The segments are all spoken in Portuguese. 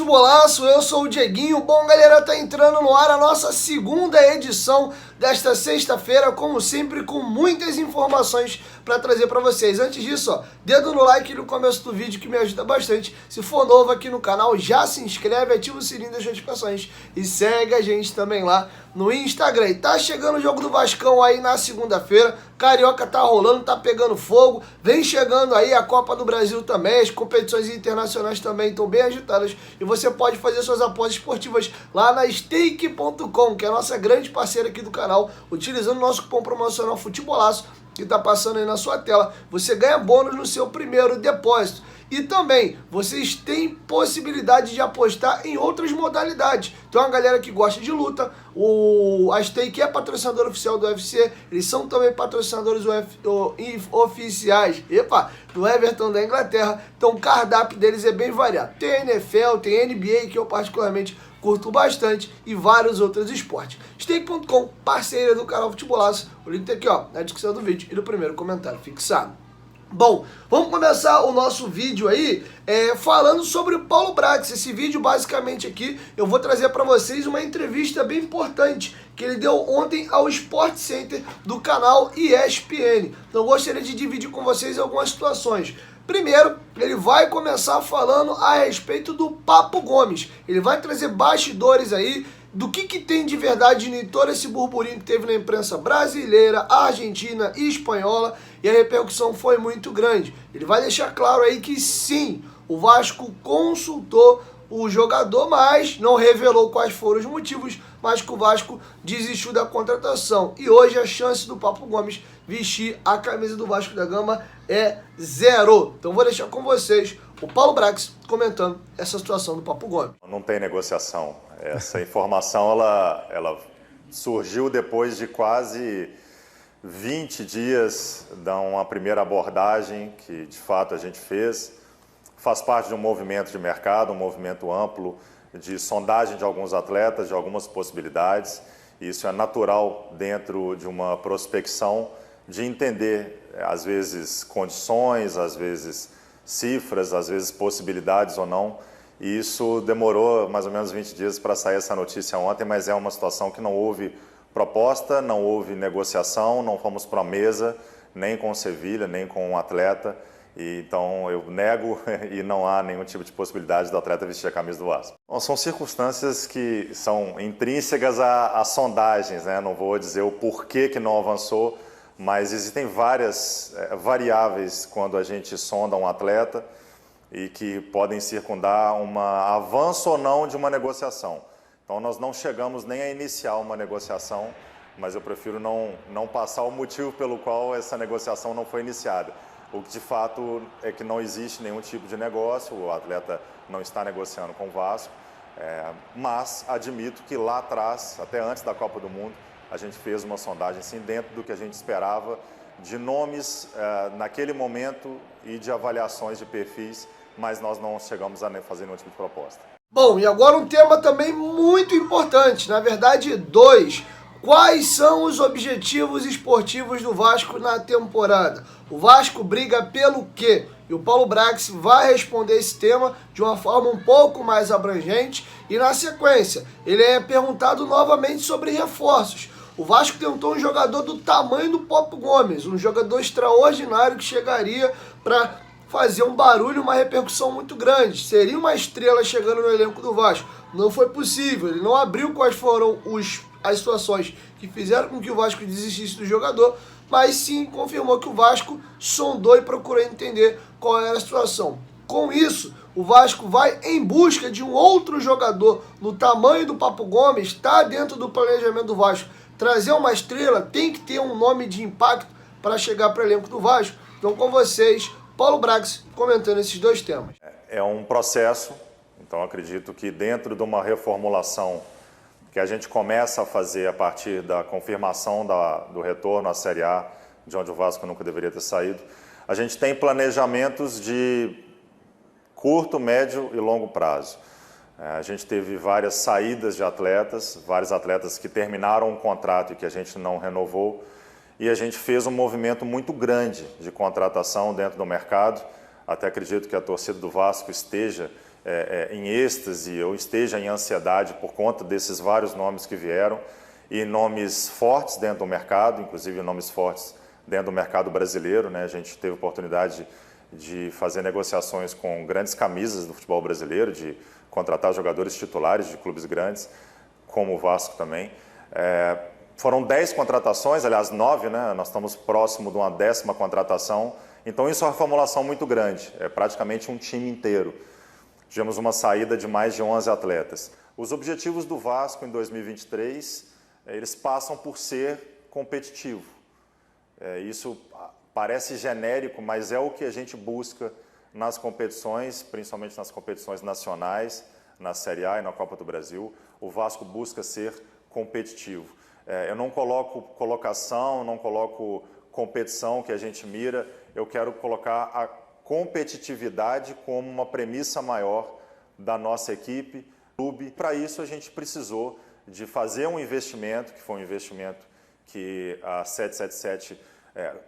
Futebolaço, eu sou o Dieguinho. Bom, galera, tá entrando no ar a nossa segunda edição desta sexta-feira, como sempre, com muitas informações para trazer para vocês. Antes disso, ó, dedo no like no começo do vídeo que me ajuda bastante. Se for novo aqui no canal, já se inscreve, ativa o sininho das notificações e segue a gente também lá no Instagram. E tá chegando o jogo do Vascão aí na segunda-feira. Carioca tá rolando, tá pegando fogo. Vem chegando aí a Copa do Brasil também. As competições internacionais também estão bem agitadas. E você pode fazer suas apostas esportivas lá na Stake.com, que é a nossa grande parceira aqui do canal. Utilizando o nosso cupom promocional Futebolaço, que tá passando aí na sua tela, você ganha bônus no seu primeiro depósito. E também, vocês têm possibilidade de apostar em outras modalidades. Então, a galera que gosta de luta, a Stake é patrocinador oficial do UFC, eles são também patrocinadores oficiais, do Everton da Inglaterra. Então, o cardápio deles é bem variado. Tem NFL, tem NBA, que eu particularmente curto bastante, e vários outros esportes. Stake.com, parceira do canal Futebolaço. O link tá aqui, ó, na descrição do vídeo e no primeiro comentário fixado. Bom, vamos começar o nosso vídeo aí falando sobre o Paulo Brax. Esse vídeo, basicamente aqui, eu vou trazer para vocês uma entrevista bem importante que ele deu ontem ao Sport Center do canal ESPN. Então eu gostaria de dividir com vocês algumas situações. Primeiro, ele vai começar falando a respeito do Papo Gomes. Ele vai trazer bastidores aí do que tem de verdade em todo esse burburinho que teve na imprensa brasileira, argentina e espanhola, e a repercussão foi muito grande. Ele vai deixar claro aí que sim, o Vasco consultou o jogador, mas não revelou quais foram os motivos, mas que o Vasco desistiu da contratação. E hoje a chance do Papo Gomes vestir a camisa do Vasco da Gama é zero. Então vou deixar com vocês o Paulo Brax comentando essa situação do Papo Gomes. Não tem negociação. Essa informação ela surgiu depois de quase 20 dias de uma primeira abordagem que de fato a gente fez. Faz parte de um movimento de mercado, um movimento amplo de sondagem de alguns atletas, de algumas possibilidades. Isso é natural dentro de uma prospecção de entender, às vezes, condições, às vezes cifras, às vezes possibilidades ou não. E isso demorou mais ou menos 20 dias para sair essa notícia ontem, mas é uma situação que não houve proposta, não houve negociação, não fomos para a mesa, nem com o Sevilha, nem com o atleta. E, então eu nego e não há nenhum tipo de possibilidade do atleta vestir a camisa do Vasco. Bom, são circunstâncias que são intrínsegas às sondagens, né? Não vou dizer o porquê que não avançou, mas existem várias variáveis quando a gente sonda um atleta e que podem circundar um avanço ou não de uma negociação. Então nós não chegamos nem a iniciar uma negociação, mas eu prefiro não passar o motivo pelo qual essa negociação não foi iniciada. O que de fato é que não existe nenhum tipo de negócio, o atleta não está negociando com o Vasco, mas admito que lá atrás, até antes da Copa do Mundo, a gente fez uma sondagem sim, dentro do que a gente esperava, de nomes naquele momento e de avaliações de perfis, mas nós não chegamos a fazer nenhum tipo de proposta. Bom, e agora um tema também muito importante, na verdade dois. Quais são os objetivos esportivos do Vasco na temporada? O Vasco briga pelo quê? E o Paulo Brax vai responder esse tema de uma forma um pouco mais abrangente. E na sequência, ele é perguntado novamente sobre reforços. O Vasco tentou um jogador do tamanho do Papo Gomes, um jogador extraordinário que chegaria para fazer um barulho, uma repercussão muito grande. Seria uma estrela chegando no elenco do Vasco. Não foi possível, ele não abriu quais foram as situações que fizeram com que o Vasco desistisse do jogador, mas sim confirmou que o Vasco sondou e procurou entender qual era a situação. Com isso, o Vasco vai em busca de um outro jogador no tamanho do Papo Gomes, está dentro do planejamento do Vasco. Trazer uma estrela tem que ter um nome de impacto para chegar para o elenco do Vasco. Então, com vocês, Paulo Brax comentando esses dois temas. É um processo, então acredito que dentro de uma reformulação que a gente começa a fazer a partir da confirmação do retorno à Série A, de onde o Vasco nunca deveria ter saído, a gente tem planejamentos de curto, médio e longo prazo. A gente teve várias saídas de atletas, vários atletas que terminaram um contrato e que a gente não renovou, e a gente fez um movimento muito grande de contratação dentro do mercado. Até acredito que a torcida do Vasco esteja em êxtase ou esteja em ansiedade por conta desses vários nomes que vieram, e nomes fortes dentro do mercado, inclusive nomes fortes dentro do mercado brasileiro, né? A gente teve oportunidade de fazer negociações com grandes camisas do futebol brasileiro, de contratar jogadores titulares de clubes grandes, como o Vasco também. Foram 10 contratações, aliás 9, né? Nós estamos próximo de uma 10ª contratação, então isso é uma formulação muito grande, é praticamente um time inteiro. Tivemos uma saída de mais de 11 atletas. Os objetivos do Vasco em 2023, eles passam por ser competitivo. Isso parece genérico, mas é o que a gente busca nas competições, principalmente nas competições nacionais, na Série A e na Copa do Brasil. O Vasco busca ser competitivo. Eu não coloco colocação, não coloco competição que a gente mira, eu quero colocar a competitividade como uma premissa maior da nossa equipe, clube. Para isso a gente precisou de fazer um investimento, que foi um investimento que a 777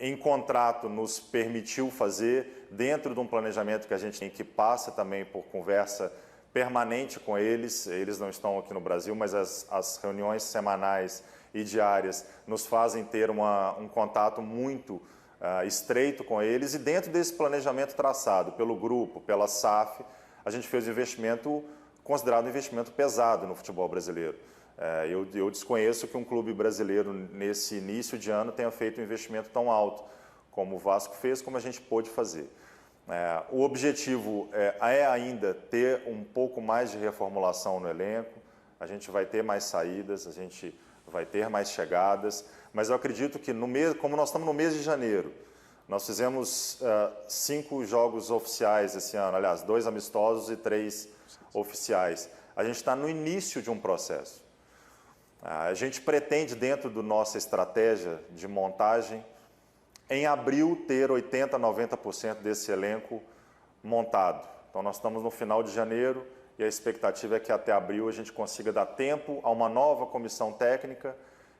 em contrato nos permitiu fazer dentro de um planejamento que a gente tem, que passa também por conversa permanente com eles. Eles não estão aqui no Brasil, mas as reuniões semanais e diárias nos fazem ter um contato muito estreito com eles, e dentro desse planejamento traçado pelo grupo, pela SAF, a gente fez um investimento considerado um investimento pesado no futebol brasileiro. Eu desconheço que um clube brasileiro nesse início de ano tenha feito um investimento tão alto como o Vasco fez, como a gente pôde fazer. O objetivo é ainda ter um pouco mais de reformulação no elenco, a gente vai ter mais saídas, a gente vai ter mais chegadas, mas eu acredito que, como nós estamos no mês de janeiro, nós fizemos 5 jogos oficiais esse ano, aliás, 2 amistosos e 3 oficiais. A gente está no início de um processo. A gente pretende, dentro da nossa estratégia de montagem, em abril ter 80%, 90% desse elenco montado. Então nós estamos no final de janeiro e a expectativa é que até abril a gente consiga dar tempo a uma nova comissão técnica,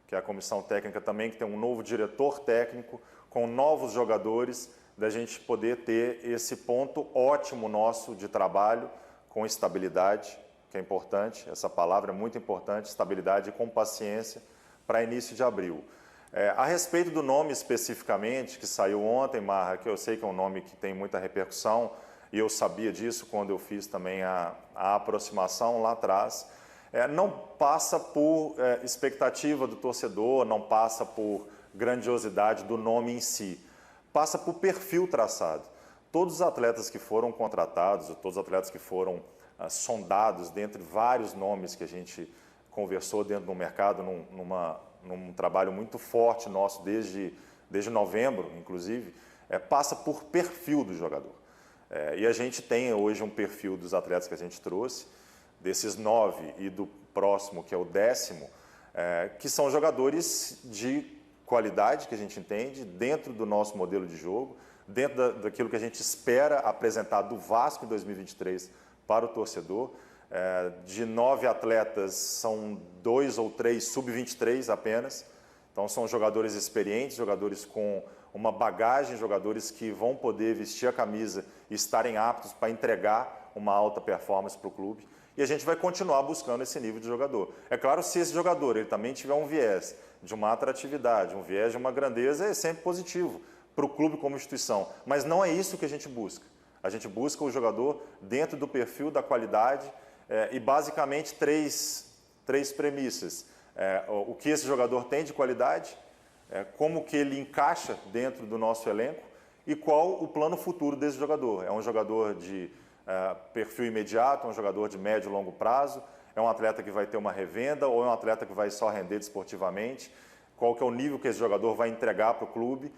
que é a comissão técnica também que tem um novo diretor técnico, com novos jogadores, da gente poder ter esse ponto ótimo nosso de trabalho, com estabilidade, que é importante, essa palavra é muito importante, estabilidade e com paciência, para início de abril. A respeito do nome especificamente, que saiu ontem, Marra, que eu sei que é um nome que tem muita repercussão, e eu sabia disso quando eu fiz também a aproximação lá atrás, não passa por expectativa do torcedor, não passa por grandiosidade do nome em si, passa por perfil traçado. Todos os atletas que foram contratados, todos os atletas que foram sondados, dentre vários nomes que a gente conversou dentro do mercado, num trabalho muito forte nosso desde novembro, inclusive, passa por perfil do jogador. E a gente tem hoje um perfil dos atletas que a gente trouxe, desses 9 e do próximo, que é o 10º, que são jogadores de qualidade, que a gente entende, dentro do nosso modelo de jogo, dentro daquilo que a gente espera apresentar do Vasco em 2023 para o torcedor. De 9 atletas, são 2 ou 3 sub-23 apenas. Então, são jogadores experientes, jogadores com uma bagagem, jogadores que vão poder vestir a camisa e estarem aptos para entregar uma alta performance para o clube. E a gente vai continuar buscando esse nível de jogador. É claro, se esse jogador ele também tiver um viés de uma atratividade, um viés de uma grandeza, é sempre positivo para o clube como instituição. Mas não é isso que a gente busca. A gente busca o jogador dentro do perfil da qualidade e basicamente três premissas. O que esse jogador tem de qualidade, como que ele encaixa dentro do nosso elenco e qual o plano futuro desse jogador. É um jogador de perfil imediato, é um jogador de médio e longo prazo, é um atleta que vai ter uma revenda ou é um atleta que vai só render desportivamente, qual que é o nível que esse jogador vai entregar para o clube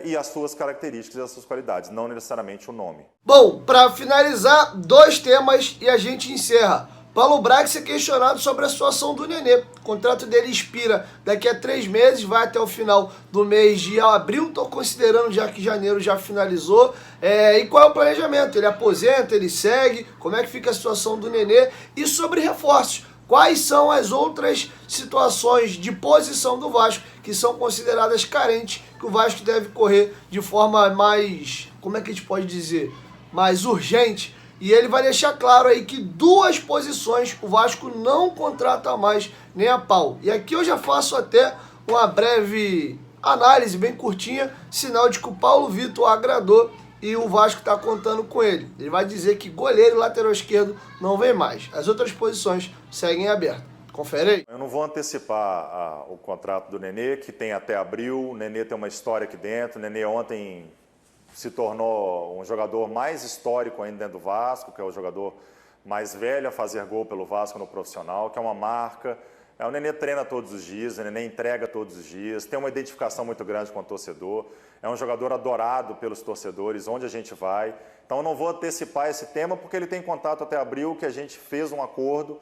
e as suas características e as suas qualidades, não necessariamente o nome. Bom, para finalizar, 2 temas e a gente encerra. Paulo Brax é questionado sobre a situação do Nenê. O contrato dele expira daqui a 3 meses, vai até o final do mês de abril. Estou considerando já que janeiro já finalizou. E qual é o planejamento? Ele aposenta, ele segue? Como é que fica a situação do Nenê? E sobre reforços, quais são as outras situações de posição do Vasco que são consideradas carentes, que o Vasco deve correr de forma mais, como é que a gente pode dizer, mais urgente E ele vai deixar claro aí que 2 posições o Vasco não contrata mais nem a pau. E aqui eu já faço até uma breve análise bem curtinha, sinal de que o Paulo Vitor agradou e o Vasco está contando com ele. Ele vai dizer que goleiro e lateral esquerdo não vem mais. As outras posições seguem abertas. Confere aí. Eu não vou antecipar o contrato do Nenê, que tem até abril. O Nenê tem uma história aqui dentro. O Nenê ontem se tornou um jogador mais histórico ainda dentro do Vasco, que é o jogador mais velho a fazer gol pelo Vasco no profissional, que é uma marca. O Nenê treina todos os dias, o Nenê entrega todos os dias, tem uma identificação muito grande com o torcedor, é um jogador adorado pelos torcedores, onde a gente vai. Então eu não vou antecipar esse tema, porque ele tem contato até abril, que a gente fez um acordo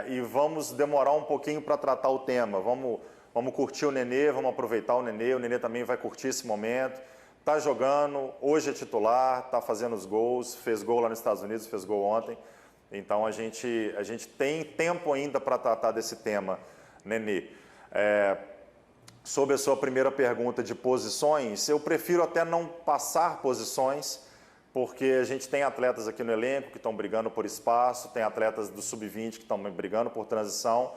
e vamos demorar um pouquinho para tratar o tema. Vamos curtir o Nenê, vamos aproveitar o Nenê também vai curtir esse momento. Está jogando, hoje é titular, está fazendo os gols, fez gol lá nos Estados Unidos, fez gol ontem. Então a gente tem tempo ainda para tratar desse tema, Nenê. Sobre a sua primeira pergunta de posições, eu prefiro até não passar posições, porque a gente tem atletas aqui no elenco que estão brigando por espaço, tem atletas do sub-20 que estão brigando por transição.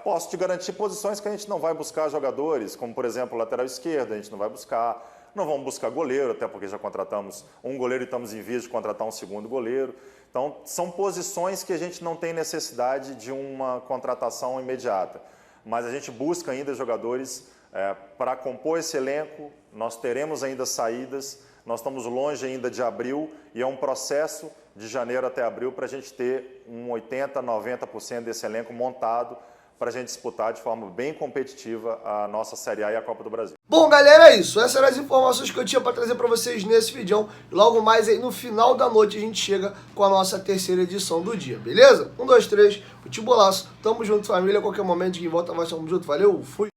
Posso te garantir posições que a gente não vai buscar jogadores, como por exemplo lateral esquerdo, a gente não vai buscar. Não vamos buscar goleiro, até porque já contratamos um goleiro e estamos em vias de contratar um segundo goleiro. Então, são posições que a gente não tem necessidade de uma contratação imediata. Mas a gente busca ainda jogadores para compor esse elenco, nós teremos ainda saídas, nós estamos longe ainda de abril e é um processo de janeiro até abril para a gente ter um 80%, 90% desse elenco montado para a gente disputar de forma bem competitiva a nossa Série A e a Copa do Brasil. Bom, galera, é isso. Essas eram as informações que eu tinha para trazer para vocês nesse vídeo. Logo mais aí no final da noite a gente chega com a nossa 3ª edição do dia, beleza? 1, 2, 3, futebolaço. Tamo junto, família. A qualquer momento que volta, nós tamo junto. Valeu, fui!